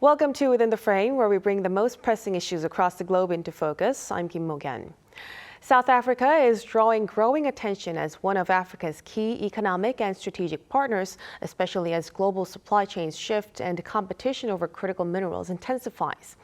Welcome to Within the Frame, where we bring the most pressing issues across the globe into focus. I'm Kim Mok-yeon. South Africa is drawing growing attention as one of Africa's key economic and strategic partners, especially as global supply chains shift and competition over critical minerals intensifies.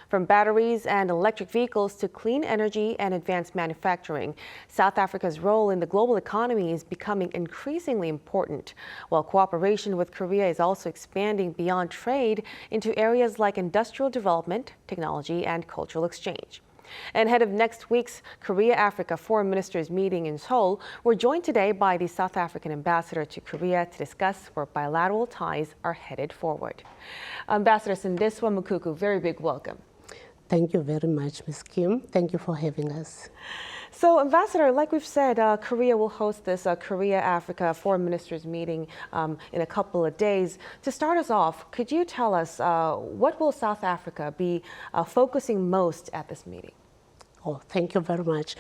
From batteries and electric vehicles to clean energy and advanced manufacturing, South Africa's role in the global economy is becoming increasingly important, while cooperation with Korea is also expanding beyond trade into areas like industrial development, technology, and cultural exchange. And ahead of next week's Korea-Africa Foreign Ministers meeting in Seoul, we're joined today by the South African ambassador to Korea to discuss where bilateral ties are headed forward. Ambassador Sindiswa Mukuku, very big welcome. Thank you very much, Ms. Kim. Thank you for having us. So, Ambassador, like we've said, Korea will host this Korea-Africa Foreign Ministers meeting in a couple of days. To start us off, could you tell us what will South Africa be focusing most at this meeting? Oh, thank you very much.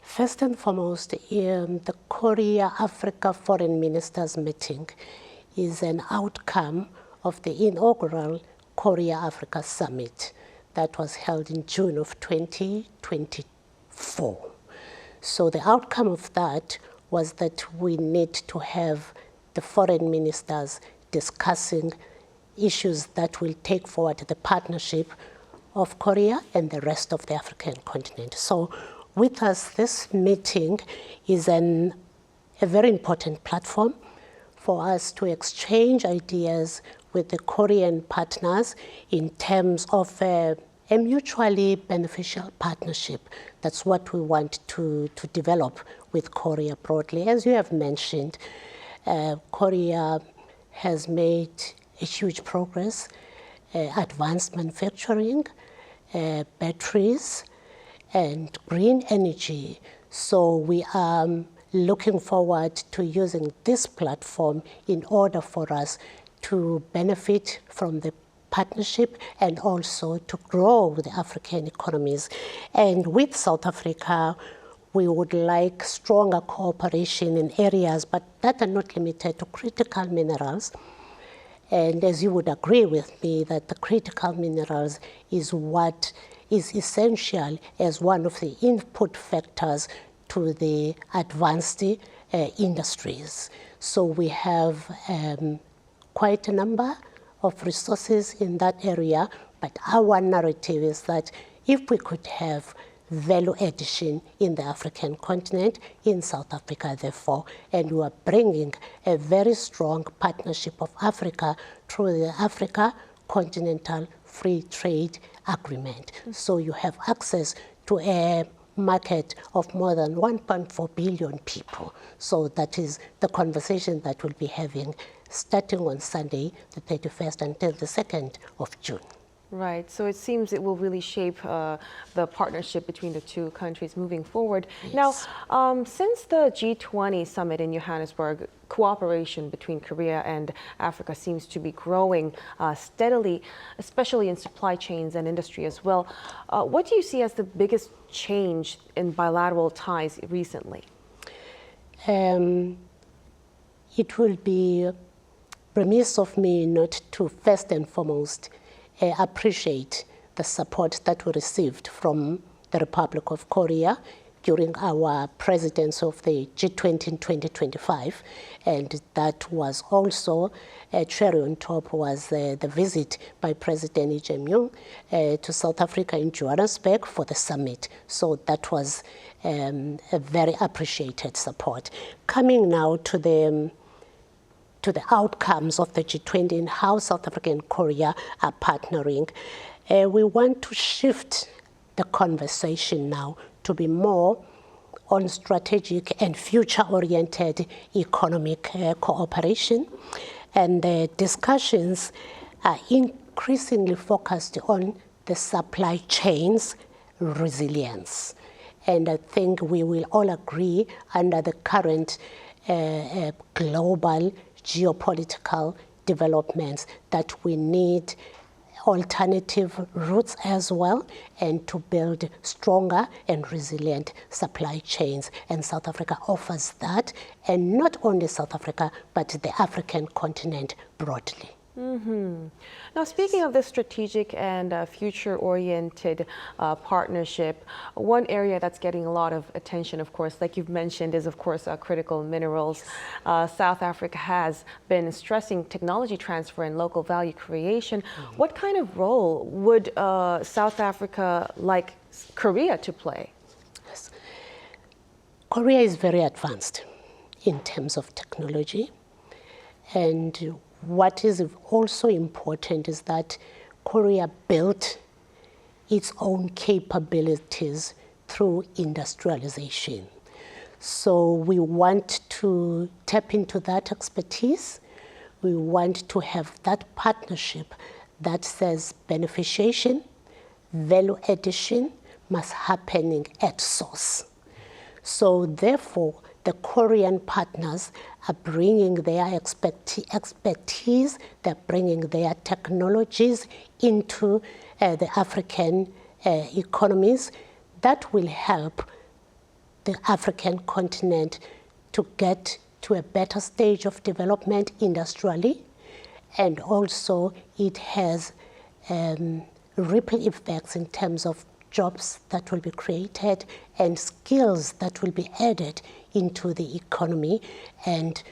First and foremost, the Korea-Africa Foreign Ministers meeting is an outcome of the inaugural Korea-Africa Summit that was held in June of 2024. So the outcome of that was that we need to have the foreign ministers discussing issues that will take forward the partnership of Korea and the rest of the African continent. So with us, this meeting is a very important platform for us to exchange ideas with the Korean partners in terms of a mutually beneficial partnership. That's what we want to develop with Korea broadly. As you have mentioned, Korea has made a huge progress, advanced manufacturing, batteries, and green energy. So we are looking forward to using this platform in order for us to benefit from the partnership and also to grow the African economies. And with South Africa, we would like stronger cooperation in areas, but that are not limited to critical minerals. And as you would agree with me, that the critical minerals is what is essential as one of the input factors to the advanced industries. So we have quite a number of resources in that area, but our narrative is that if we could have value addition in the African continent, in South Africa therefore, and we are bringing a very strong partnership of Africa through the Africa Continental Free Trade Agreement. So you have access to a market of more than 1.4 billion people. So that is the conversation that we'll be having starting on Sunday, the 31st, until the 2nd of June. Right, so it seems it will really shape the partnership between the two countries moving forward. Yes. Now, since the G20 summit in Johannesburg, cooperation between Korea and Africa seems to be growing steadily, especially in supply chains and industry as well. What do you see as the biggest change in bilateral ties recently? It will be remiss of me not to first and foremost appreciate the support that we received from the Republic of Korea during our presidency of the G20 in 2025. And that was also a cherry on top was the visit by President Lee Jae-myung to South Africa in Johannesburg for the summit. So that was a very appreciated support. Coming now to the outcomes of the G20 and how South Africa and Korea are partnering, we want to shift the conversation now to be more on strategic and future-oriented economic cooperation. And the discussions are increasingly focused on the supply chains resilience. And I think we will all agree under the current global geopolitical developments that we need alternative routes as well, and to build stronger and resilient supply chains. And South Africa offers that, and not only South Africa, but the African continent broadly. Now, speaking of this strategic and future-oriented partnership, one area that's getting a lot of attention, of course, like you've mentioned, is, of course, critical minerals. South Africa has been stressing technology transfer and local value creation. What kind of role would South Africa like Korea to play? Yes. Korea is very advanced in terms of technology, and what is also important is that Korea built its own capabilities through industrialization. So we want to tap into that expertise. We want to have that partnership that says beneficiation, value addition must happen at source. So therefore, the Korean partners are bringing their expertise, they're bringing their technologies into the African economies. That will help the African continent to get to a better stage of development industrially, and also it has ripple effects in terms of jobs that will be created and skills that will be added into the economy. And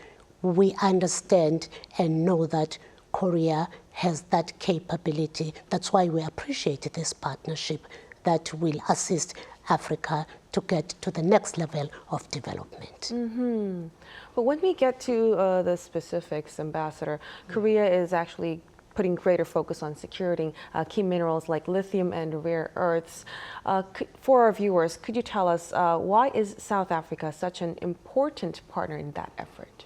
we understand and know that Korea has that capability. That's why we appreciate this partnership that will assist Africa to get to the next level of development. But when we get to the specifics, Ambassador, Korea is actually putting greater focus on securing key minerals like lithium and rare earths. For our viewers, could you tell us why is South Africa such an important partner in that effort?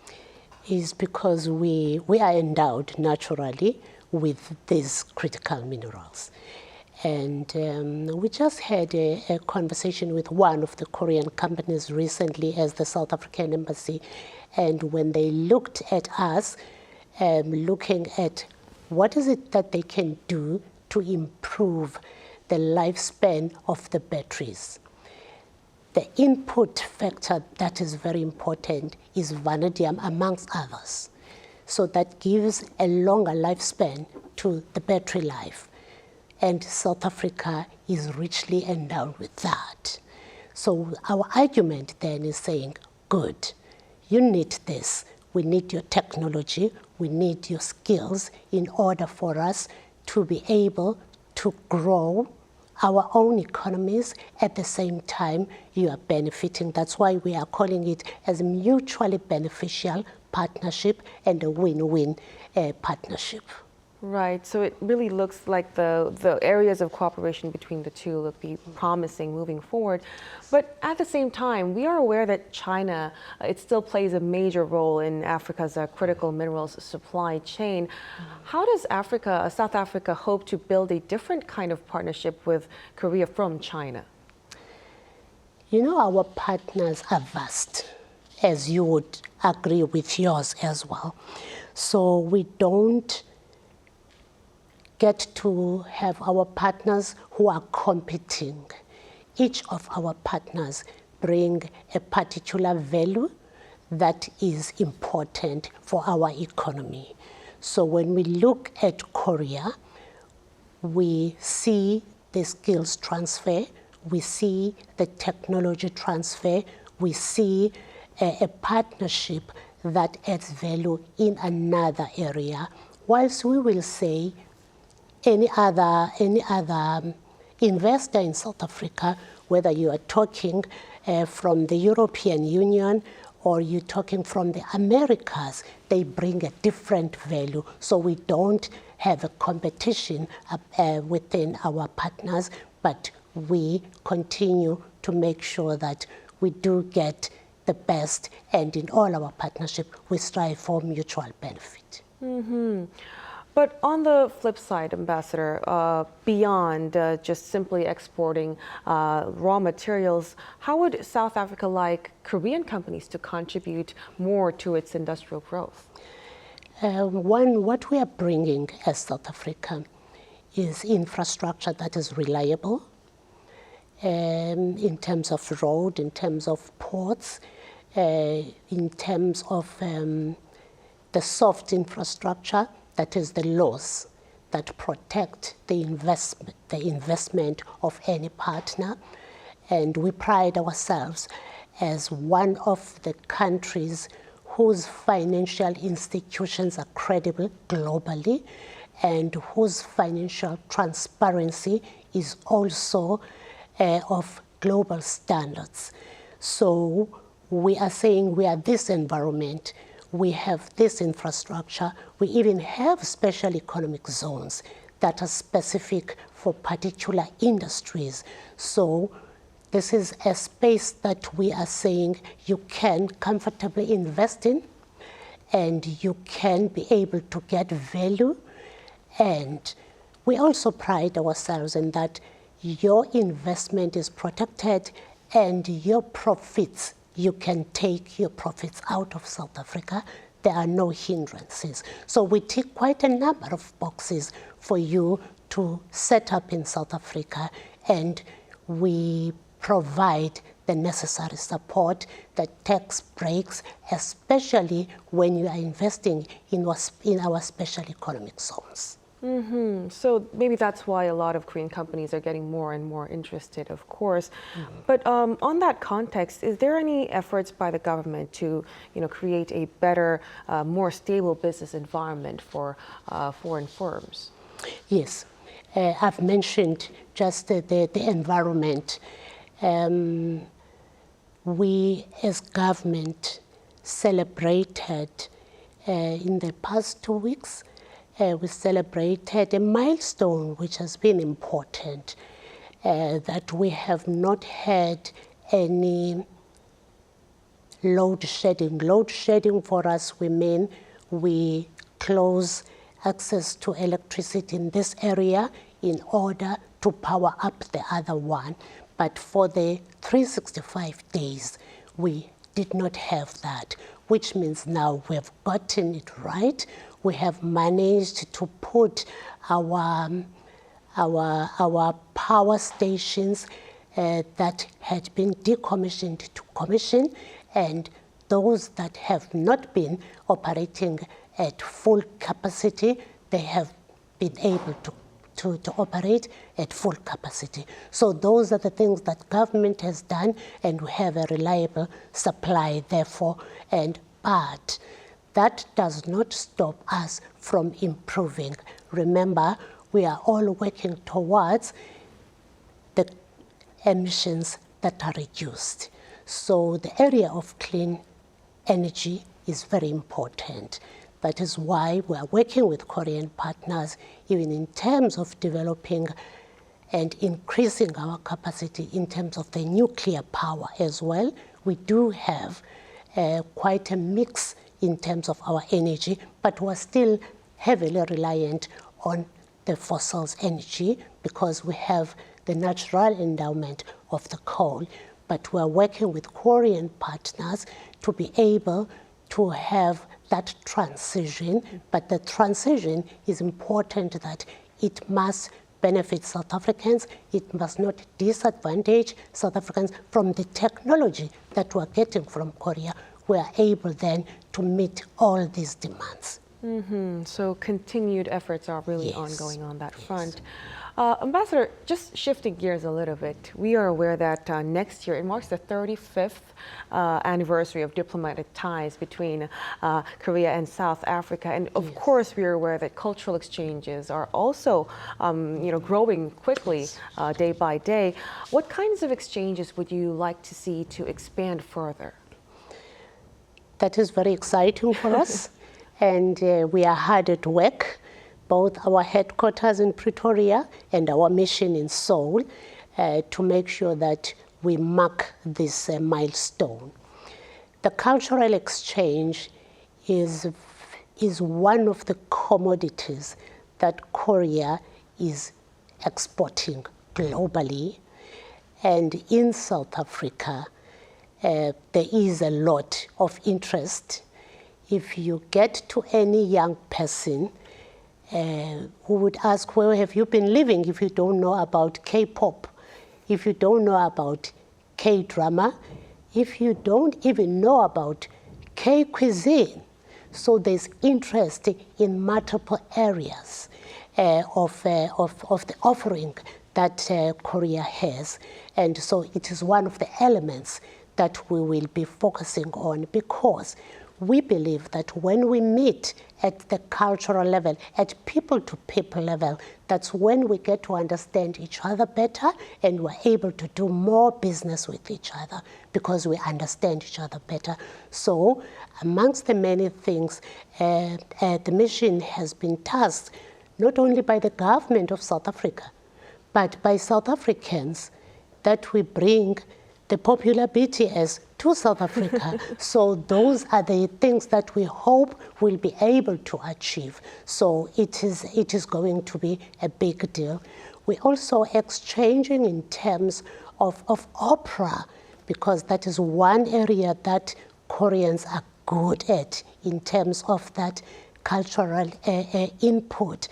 Is because we are endowed naturally with these critical minerals. And we just had a conversation with one of the Korean companies recently as the South African Embassy. And when they looked at us, looking at what is it that they can do to improve the lifespan of the batteries. The input factor that is very important is vanadium, amongst others. So that gives a longer lifespan to the battery life. And South Africa is richly endowed with that. So our argument then is saying, good, you need this. We need your technology, we need your skills in order for us to be able to grow our own economies. At the same time, you are benefiting. That's why we are calling it as a mutually beneficial partnership and a win-win partnership. Right, so it really looks like the areas of cooperation between the two look be promising moving forward. But at the same time, we are aware that China, it still plays a major role in Africa's critical minerals supply chain. How does South Africa hope to build a different kind of partnership with Korea from China? You know, our partners are vast, as you would agree with yours as well. So we don't get to have our partners who are competing. Each of our partners bring a particular value that is important for our economy. So when we look at Korea, we see the skills transfer, we see the technology transfer, we see a partnership that adds value in another area, whilst we will say any other investor in South Africa, whether you are talking from the European Union or you're talking from the Americas, they bring a different value. So we don't have a competition within our partners, but we continue to make sure that we do get the best, and in all our partnership, we strive for mutual benefit. But on the flip side, Ambassador, beyond just simply exporting raw materials, how would South Africa like Korean companies to contribute more to its industrial growth? What we are bringing as South Africa is infrastructure that is reliable in terms of road, in terms of ports, in terms of the soft infrastructure that is the laws that protect the investment of any partner. And we pride ourselves as one of the countries whose financial institutions are credible globally and whose financial transparency is also of global standards. So we are saying we are this environment, we have this infrastructure, we even have special economic zones that are specific for particular industries. So this is a space that we are saying you can comfortably invest in, and you can be able to get value. And we also pride ourselves in that your investment is protected, and your profits, you can take your profits out of South Africa. There are no hindrances. So we tick quite a number of boxes for you to set up in South Africa, and we provide the necessary support, the tax breaks, especially when you are investing in our special economic zones. Mm-hmm. So maybe that's why a lot of Korean companies are getting more and more interested, of course. Mm-hmm. But on that context, is there any efforts by the government to, create a better, more stable business environment for foreign firms? Yes, I've mentioned just the environment. We as government celebrated in the past 2 weeks, we celebrated a milestone which has been important, that we have not had any load shedding. Load shedding for us, we mean we close access to electricity in this area in order to power up the other one. But for the 365 days, we did not have that, which means now we've gotten it right. We have managed to put our power stations that had been decommissioned to commission, and those that have not been operating at full capacity, they have been able to operate at full capacity. So those are the things that government has done, and we have a reliable supply, therefore. But that does not stop us from improving. Remember, we are all working towards the emissions that are reduced. So the area of clean energy is very important. That is why we are working with Korean partners, even in terms of developing and increasing our capacity in terms of the nuclear power as well. We do have quite a mix in terms of our energy, but we're still heavily reliant on the fossils energy because we have the natural endowment of the coal. But we're working with Korean partners to be able to have that transition, but the transition is important that it must benefit South Africans. It must not disadvantage South Africans. From the technology that we're getting from Korea, we are able then to meet all these demands. Mm-hmm. So continued efforts are really ongoing on that front. Ambassador, just shifting gears a little bit, we are aware that next year it marks the 35th anniversary of diplomatic ties between Korea and South Africa, and of course we are aware that cultural exchanges are also, growing quickly day by day. What kinds of exchanges would you like to see to expand further? That is very exciting for us, and we are hard at work. Both our headquarters in Pretoria and our mission in Seoul, to make sure that we mark this milestone. The cultural exchange is one of the commodities that Korea is exporting globally. And in South Africa, there is a lot of interest. If you get to any young person who would ask, where have you been living if you don't know about K-pop, if you don't know about K-drama, if you don't even know about K-cuisine. So there's interest in multiple areas of the offering that Korea has. And so it is one of the elements that we will be focusing on, because we believe that when we meet at the cultural level, at people-to-people level, that's when we get to understand each other better, and we're able to do more business with each other because we understand each other better. So amongst the many things, the mission has been tasked not only by the government of South Africa, but by South Africans, that we bring the popular BTS to South Africa. So those are the things that we hope we'll be able to achieve. So it is going to be a big deal. We're also exchanging in terms of opera, because that is one area that Koreans are good at in terms of that cultural input.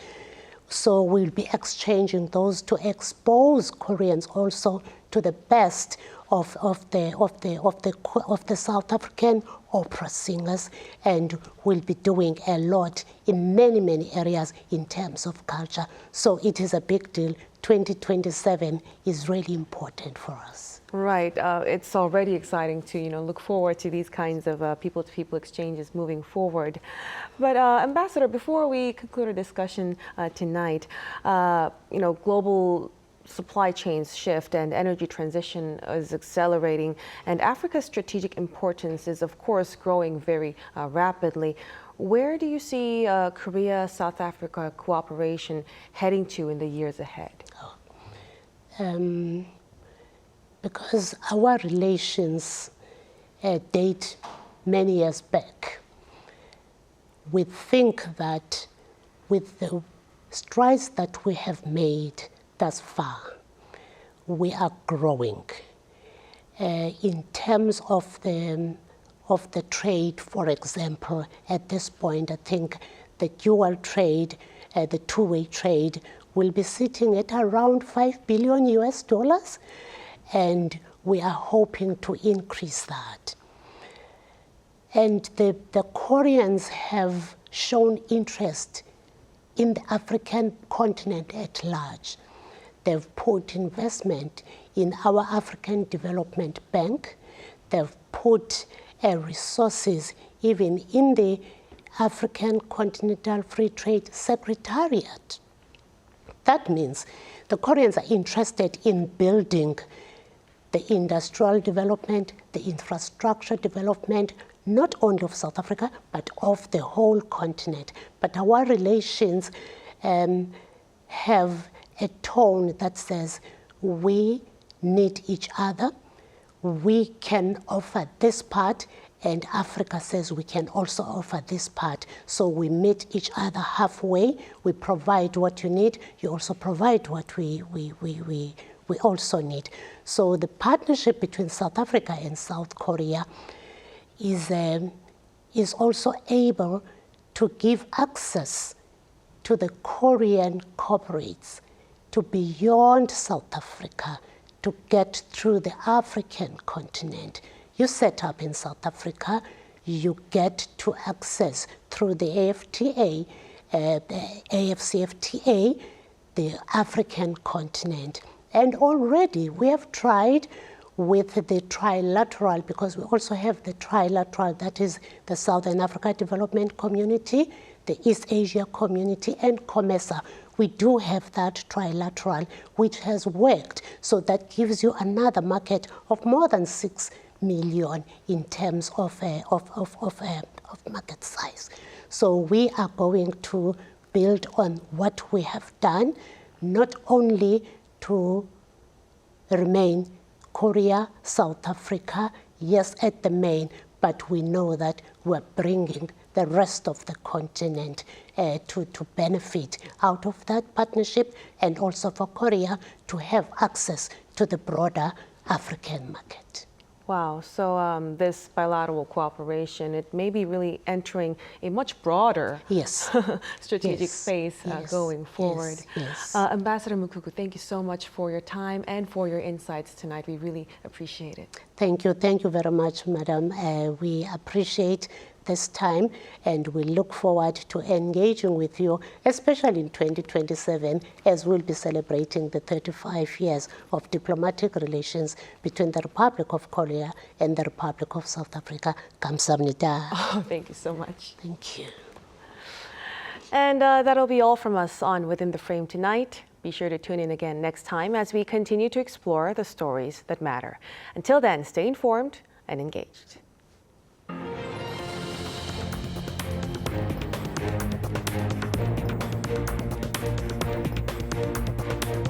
So we'll be exchanging those to expose Koreans also to the best of the South African opera singers, and we'll be doing a lot in many areas in terms of culture. So it is a big deal. 2027 is really important for us. Right. It's already exciting to look forward to these kinds of people-to-people exchanges moving forward. But Ambassador, before we conclude our discussion tonight, global supply chains shift and energy transition is accelerating, and Africa's strategic importance is, of course, growing very rapidly. Where do you see Korea-South Africa cooperation heading to in the years ahead? Because our relations date many years back, we think that with the strides that we have made thus far, we are growing. In terms of the trade, for example, at this point, I think the dual trade, the two-way trade, will be sitting at around $5 billion US, and we are hoping to increase that. And the Koreans have shown interest in the African continent at large. They've put investment in our African Development Bank. They've put resources even in the African Continental Free Trade Secretariat. That means the Koreans are interested in building the industrial development, the infrastructure development, not only of South Africa, but of the whole continent. But our relations have a tone that says we need each other, we can offer this part, and Africa says we can also offer this part. So we meet each other halfway. We provide what you need, you also provide what we also need. So the partnership between South Africa and South Korea is also able to give access to the Korean corporates to beyond South Africa to get through the African continent. You set up in South Africa, you get to access through the AFTA, the AFCFTA, the African continent. And already we have tried with the trilateral, because we also have the trilateral, that is the Southern Africa Development Community, the East Asia Community, and COMESA. We do have that trilateral, which has worked. So that gives you another market of more than 6 million in terms of market size. So we are going to build on what we have done, not only to remain Korea, South Africa, yes, at the main, but we know that we're bringing the rest of the continent to benefit out of that partnership, and also for Korea to have access to the broader African market. Wow, so this bilateral cooperation, it may be really entering a much broader strategic space going forward. Ambassador Mukuku, thank you so much for your time and for your insights tonight. We really appreciate it. Thank you very much, Madam. We appreciate this time, and we look forward to engaging with you, especially in 2027, as we'll be celebrating the 35 years of diplomatic relations between the Republic of Korea and the Republic of South Africa. 감사합니다. Oh, thank you so much. Thank you. And that'll be all from us on Within the Frame tonight. Be sure to tune in again next time as we continue to explore the stories that matter. Until then, stay informed and engaged.